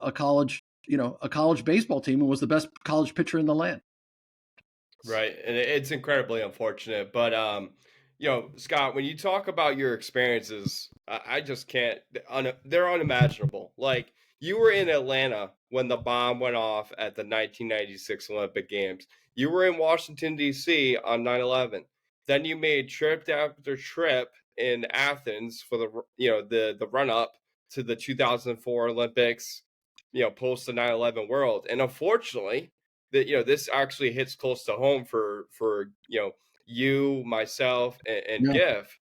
a college, a college baseball team and was the best college pitcher in the land. Right, and it's incredibly unfortunate, but Scott, when you talk about your experiences, I just can't. They're unimaginable. Like you were in Atlanta when the bomb went off at the 1996 Olympic Games. You were in Washington D.C. on 9/11. Then you made trip after trip in Athens for the run up to the 2004 Olympics. Post the 9/11 world, and unfortunately that this actually hits close to home for you, myself, and Yeah. GIF.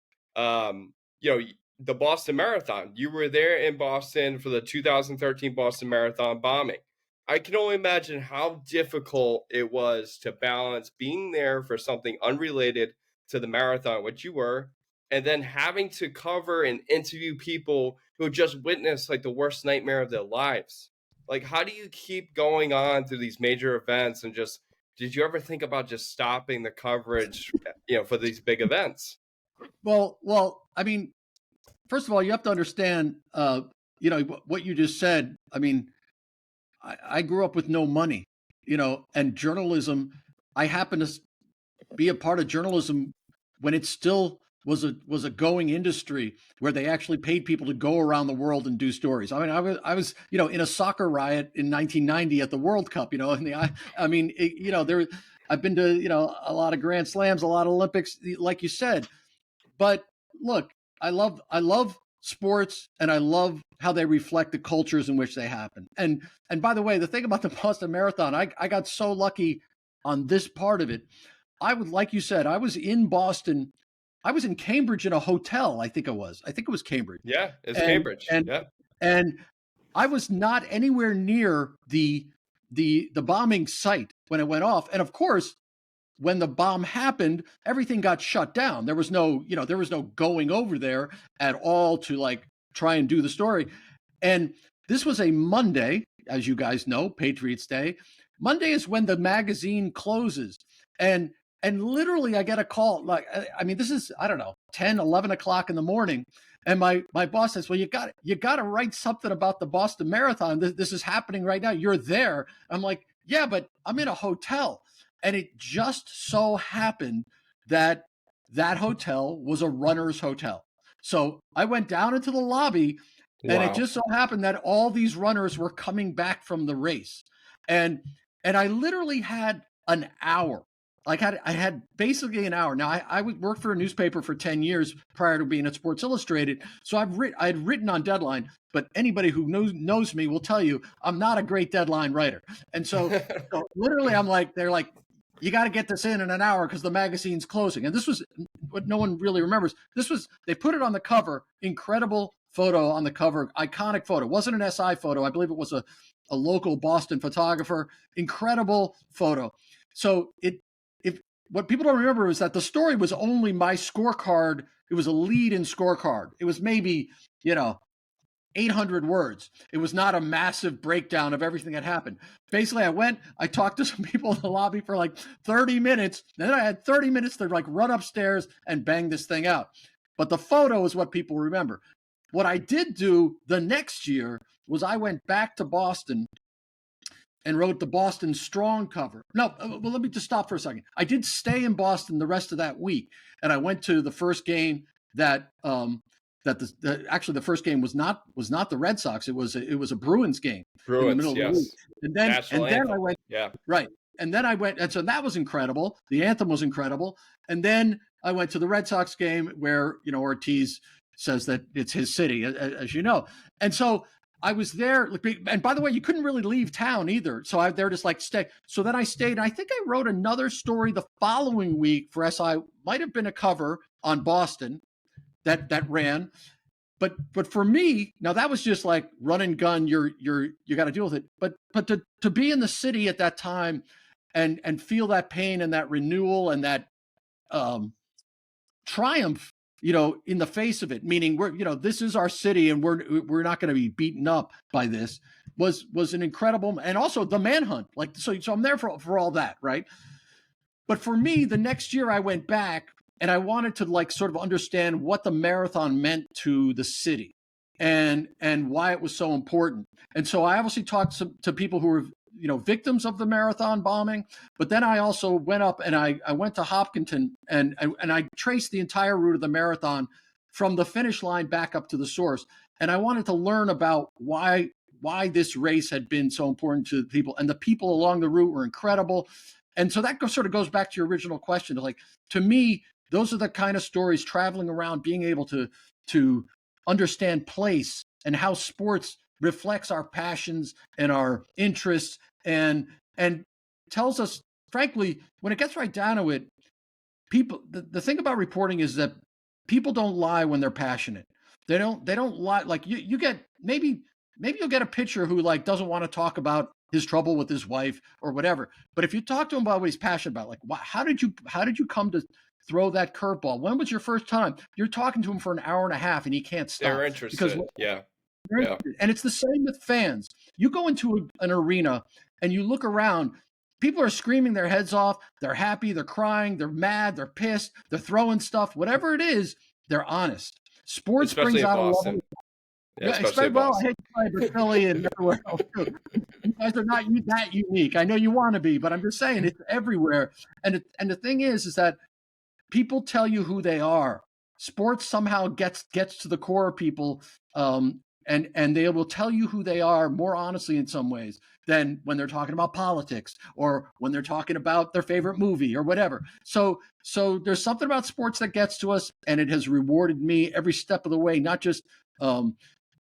You know the Boston Marathon. You were there in Boston for the 2013 Boston Marathon bombing. I can only imagine how difficult it was to balance being there for something unrelated to the marathon, which you were, and then having to cover and interview people who just witnessed like the worst nightmare of their lives. Like, how do you keep going on through these major events and just did you ever think about just stopping the coverage, for these big events? Well, I mean, first of all, you have to understand, what you just said. I mean, I grew up with no money, and journalism. I happen to be a part of journalism when it still was a going industry where they actually paid people to go around the world and do stories. I mean, I was in a soccer riot in 1990 at the World Cup. There. I've been to a lot of Grand Slams, a lot of Olympics, like you said. But look, I love sports, and I love how they reflect the cultures in which they happen. And by the way, the thing about the Boston Marathon, I got so lucky on this part of it. Like you said, I was in Boston. I was in Cambridge in a hotel. I think it was Cambridge, Yeah, it's and Cambridge. and Yeah. and I was not anywhere near the bombing site when it went off. And of course, when the bomb happened, everything got shut down. There was no going over there at all to like try and do the story. And this was a Monday, as you guys know, Patriots Day. Monday is when the magazine closes. And and literally I get a call, like, I mean, this is, I don't know, 10, 11 o'clock in the morning. And my boss says, well, you got to write something about the Boston Marathon. This is happening right now. You're there. I'm like, yeah, but I'm in a hotel. And it just so happened that that hotel was a runner's hotel. So I went down into the lobby, and it Wow. just so happened that all these runners were coming back from the race. And and I literally had an hour. I had basically an hour. Now I worked for a newspaper for 10 years prior to being at Sports Illustrated. So I had written on deadline, but anybody who knows me will tell you I'm not a great deadline writer. And so literally I'm like, they're like, you got to get this in an hour because the magazine's closing. And this was what no one really remembers. They put it on the cover, incredible photo on the cover, iconic photo. It wasn't an SI photo. I believe it was a local Boston photographer. Incredible photo. So if what people don't remember is that the story was only my scorecard. It was a lead in scorecard. It was maybe, 800 words. It was not a massive breakdown of everything that happened. Basically, I talked to some people in the lobby for like 30 minutes. Then I had 30 minutes to like run upstairs and bang this thing out. But the photo is what people remember. What I did do the next year was I went back to Boston and wrote the Boston Strong cover. No, well, let me just stop for a second. I did stay in Boston the rest of that week, and I went to the first game that actually the first game was not the Red Sox. It was a Bruins game in the middle Bruins, of the week, yes. and then National and then I anthem. went Yeah. right, and then I went, and so that was incredible. The anthem was incredible, and then I went to the Red Sox game where Ortiz says that it's his city, as you know, and so I was there. And by the way, you couldn't really leave town either. So they're just like, stay. So then I stayed. And I think I wrote another story the following week for SI. Might have been a cover on Boston that ran. But for me, now that was just like run and gun. You got to deal with it. But to be in the city at that time and feel that pain and that renewal and that triumph, in the face of it, meaning this is our city and we're not going to be beaten up by this, was an incredible, and also the manhunt. Like, so I'm there for all that, right? But for me, the next year I went back and I wanted to like sort of understand what the marathon meant to the city. and why it was so important. And so I obviously talked to people who were, victims of the marathon bombing, but then I also went up and I went to Hopkinton and I traced the entire route of the marathon from the finish line back up to the source. And I wanted to learn about why this race had been so important to people, and the people along the route were incredible. And so that sort of goes back to your original question. Like, to me, those are the kind of stories, traveling around, being able to understand place and how sports reflects our passions and our interests, and tells us, frankly, when it gets right down to it, people, the thing about reporting is that people don't lie when they're passionate. They don't lie. Like, you get, maybe you'll get a pitcher who like doesn't want to talk about his trouble with his wife or whatever. But if you talk to him about what he's passionate about, like, how did you come to throw that curveball? When was your first time? You're talking to him for an hour and a half and he can't stop. They're interested. Because yeah. And it's the same with fans. You go into an arena and you look around, people are screaming their heads off. They're happy, they're crying, they're mad, they're pissed, they're throwing stuff, whatever it is, they're honest. Sports especially brings out Boston. a level. Yeah, especially well, I hate to play, but Philly and everywhere else too. You guys are not that unique. I know you want to be, but I'm just saying it's everywhere. And the thing is that people tell you who they are. Sports somehow gets to the core of people, and they will tell you who they are more honestly in some ways than when they're talking about politics or when they're talking about their favorite movie or whatever. So there's something about sports that gets to us, and it has rewarded me every step of the way, not just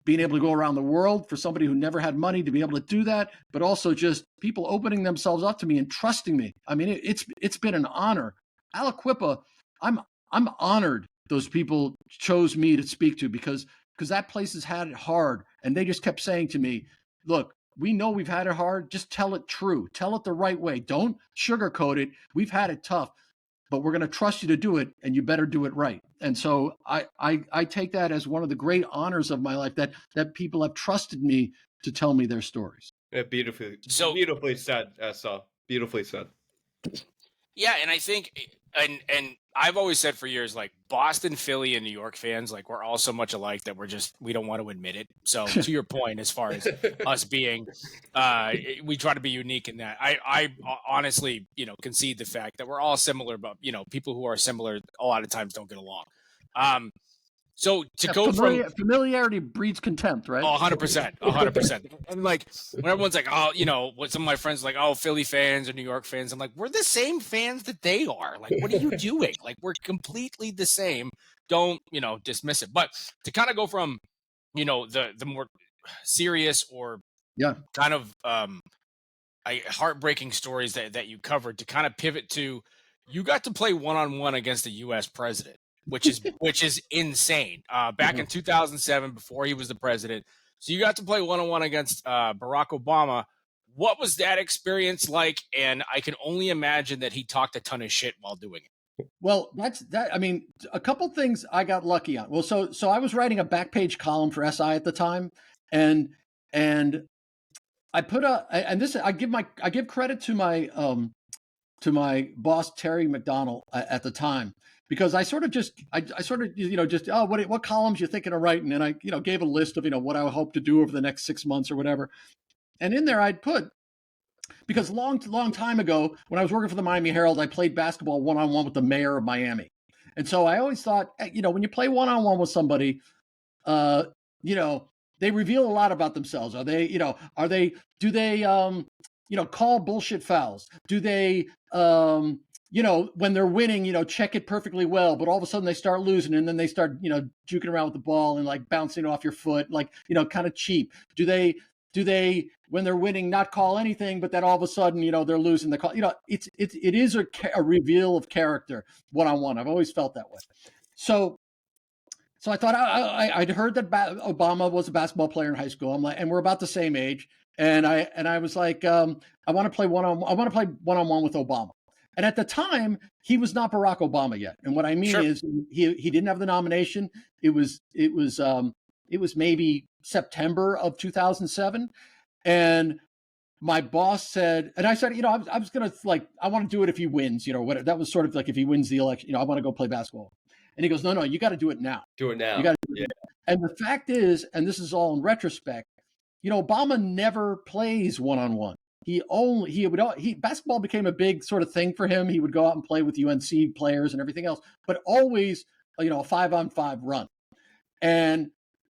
being able to go around the world for somebody who never had money to be able to do that, but also just people opening themselves up to me and trusting me. I mean, it's been an honor. Aliquippa, I'm honored those people chose me to speak to, because that place has had it hard, and they just kept saying to me, look, we know we've had it hard. Just tell it true. Tell it the right way. Don't sugarcoat it. We've had it tough, but we're going to trust you to do it, and you better do it right. And so I take that as one of the great honors of my life, that people have trusted me to tell me their stories. Yeah, beautifully said, Essa. Beautifully said. Yeah, and I think, and I've always said for years, like, Boston, Philly, and New York fans, like, we're all so much alike that we don't want to admit it. So to your point, as far as us being, we try to be unique in that. I honestly, concede the fact that we're all similar, but people who are similar a lot of times don't get along. So to go from familiarity breeds contempt, right? 100%, 100%. And like, when everyone's like, oh, what some of my friends are like, oh, Philly fans or New York fans, I'm like, we're the same fans that they are. Like, what are you doing? Like, we're completely the same. Don't, dismiss it. But to kind of go from, the more serious or kind of heartbreaking stories that you covered, to kind of pivot to, you got to play one-on-one against the U.S. president, which is insane. Back in 2007, before he was the president. So you got to play one-on-one against Barack Obama. What was that experience like? And I can only imagine that he talked a ton of shit while doing it. Well, that's that. I mean, a couple things I got lucky on. Well, so I was writing a back page column for SI at the time, and I put I give credit to my boss Terry McDonald at the time, because I sort of what columns you thinking of writing, and I gave a list of what I hope to do over the next 6 months or whatever, and in there I'd put, because long time ago when I was working for the Miami Herald, I played basketball one-on-one with the mayor of Miami, and so I always thought, when you play one-on-one with somebody, they reveal a lot about themselves. Do they call bullshit fouls? Do they, when they're winning, check it perfectly well, but all of a sudden they start losing, and then they start, juking around with the ball and like bouncing off your foot, like, kind of cheap. Do they, when they're winning, not call anything, but then all of a sudden, they're losing the call? It is a reveal of character one-on-one. I've always felt that way. So I thought, I'd heard that Obama was a basketball player in high school. I'm like, and we're about the same age. And I was like, I want to play one-on-one with Obama. And at the time, he was not Barack Obama yet. And what I mean is, he didn't have the nomination. It was maybe September of 2007. And my boss said, and I said, I was going to, like, I want to do it if he wins, whatever. That was sort of like, if he wins the election, I want to go play basketball. And he goes, no, you got to do it now. Do it now. You got to do it now. And the fact is, and this is all in retrospect, Obama never plays one-on-one. Basketball became a big sort of thing for him. He would go out and play with UNC players and everything else, but always, a 5-on-5 run.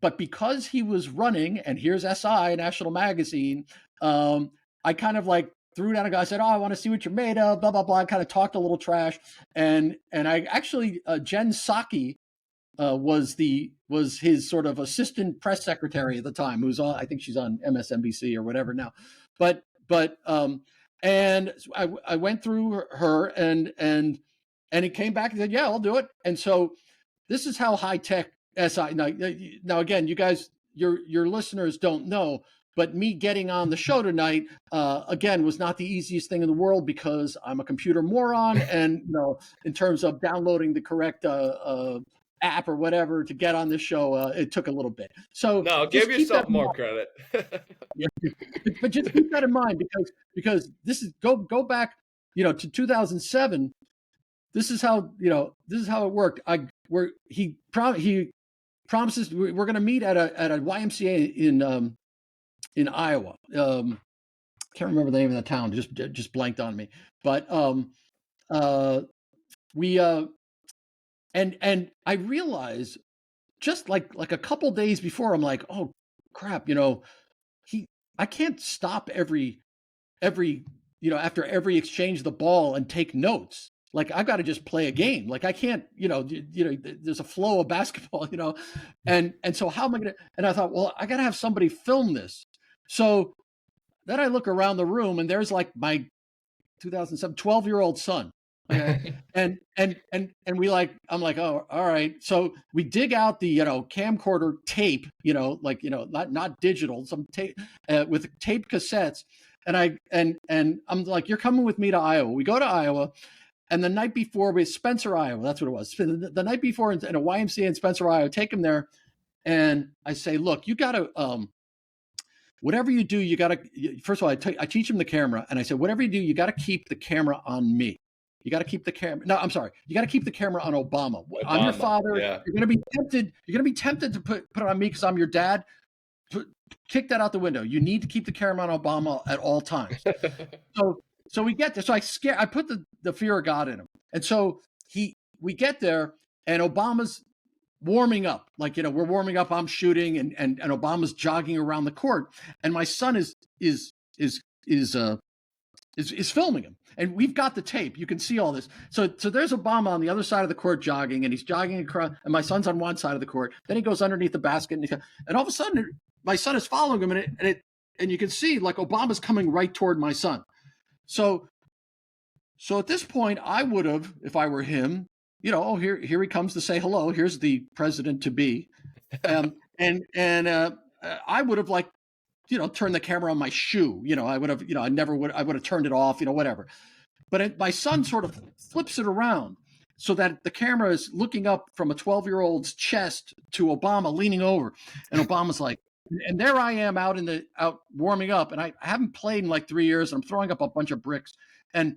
But because he was running, and here's SI, National Magazine, I kind of like threw down a guy, said, "Oh, I want to see what you're made of," blah, blah, blah. I kind of talked a little trash. And I actually, Jen Psaki was his sort of assistant press secretary at the time, who's on, I think she's on MSNBC or whatever now. But and I went through her and he came back and said, "Yeah, I'll do it." And so this is how high tech SI. Now again, you guys, your listeners don't know, but me getting on the show tonight, again, was not the easiest thing in the world because I'm a computer moron, and in terms of downloading the correct app or whatever to get on this show, it took a little bit. So no, give yourself more credit. Yeah, but just keep that in mind because this is go back, to 2007. This is how it worked. He promises we're going to meet at a YMCA in Iowa. Can't remember the name of the town. Just blanked on me. But we and I realized just like a couple days before, I'm like, oh crap, I can't stop every after every exchange of the ball and take notes. Like I've got to just play a game. Like I can't, there's a flow of basketball, and so how am I going to, and I thought, well, I got to have somebody film this. So then I look around the room and there's like my 2007 12-year-old son. Okay. and I'm like, oh, all right. So we dig out the, camcorder tape, not digital, some tape with tape cassettes. And I'm like, you're coming with me to Iowa. We go to Iowa. And the night before, we Spencer, Iowa, that's what it was. The night before in a YMCA in Spencer, Iowa, take him there. And I say, look, you got to, whatever you do, you got to, first of all, I teach him the camera. And I said, whatever you do, you got to keep the camera on me. You got to keep the camera. No, I'm sorry. You got to keep the camera on Obama. I'm your father. Yeah. You're going to be tempted. You're going to be tempted to put it on me because I'm your dad. Kick that out the window. You need to keep the camera on Obama at all times. So we get there. So I put the fear of God in him. And so we get there and Obama's warming up. Like, we're warming up, I'm shooting and Obama's jogging around the court. And my son is filming him. And we've got the tape. You can see all this. So there's Obama on the other side of the court jogging, and he's jogging across, and my son's on one side of the court. Then he goes underneath the basket, and all of a sudden, my son is following him, and you can see like Obama's coming right toward my son. So at this point, I would have, if I were him, here he comes to say hello. Here's the president to be, and I would have like, turned the camera on my shoe. I would have, I would have turned it off, whatever. But my son sort of flips it around so that the camera is looking up from a 12-year-old's chest to Obama leaning over, and Obama's like, and there I am out warming up, and I haven't played in like 3 years, and I'm throwing up a bunch of bricks, and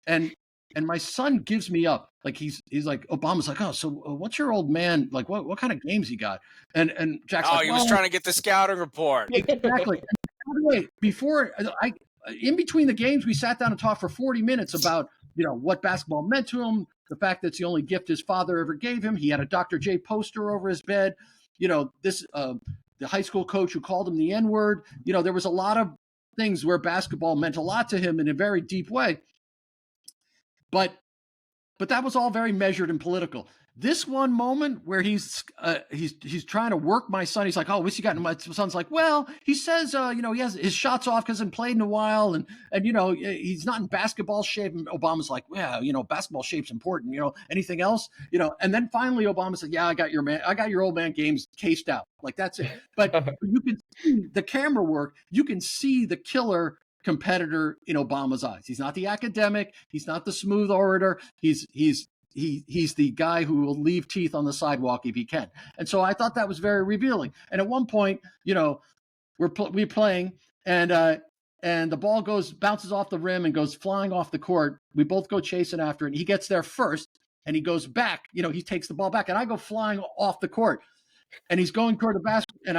my son gives me up. Like he's like, Obama's like, oh, so what's your old man like? What kind of games he got? And Jack's like, he was trying to get the scouting report. Exactly. By the way, in between the games, we sat down and talked for 40 minutes about what basketball meant to him, the fact that it's the only gift his father ever gave him. He had a Dr. J poster over his bed. The high school coach who called him the N-word. There was a lot of things where basketball meant a lot to him in a very deep way. But that was all very measured and political. This one moment where he's trying to work my son, he's like, oh, what's he got? And my son's like, well, he says, he has his shots off because he hasn't played in a while, and he's not in basketball shape. And Obama's like, yeah, basketball shape's important. Anything else? And then finally Obama said, yeah, I got your old man games cased out. Like that's it. But you can see the camera work. You can see the killer competitor in Obama's eyes. He's not the academic. He's not the smooth orator. He's the guy who will leave teeth on the sidewalk if he can. And so I thought that was very revealing. And at one point, we're playing, and the ball bounces off the rim and goes flying off the court. We both go chasing after it. And he gets there first, and he goes back. He takes the ball back, and I go flying off the court. and he's going toward the basket, and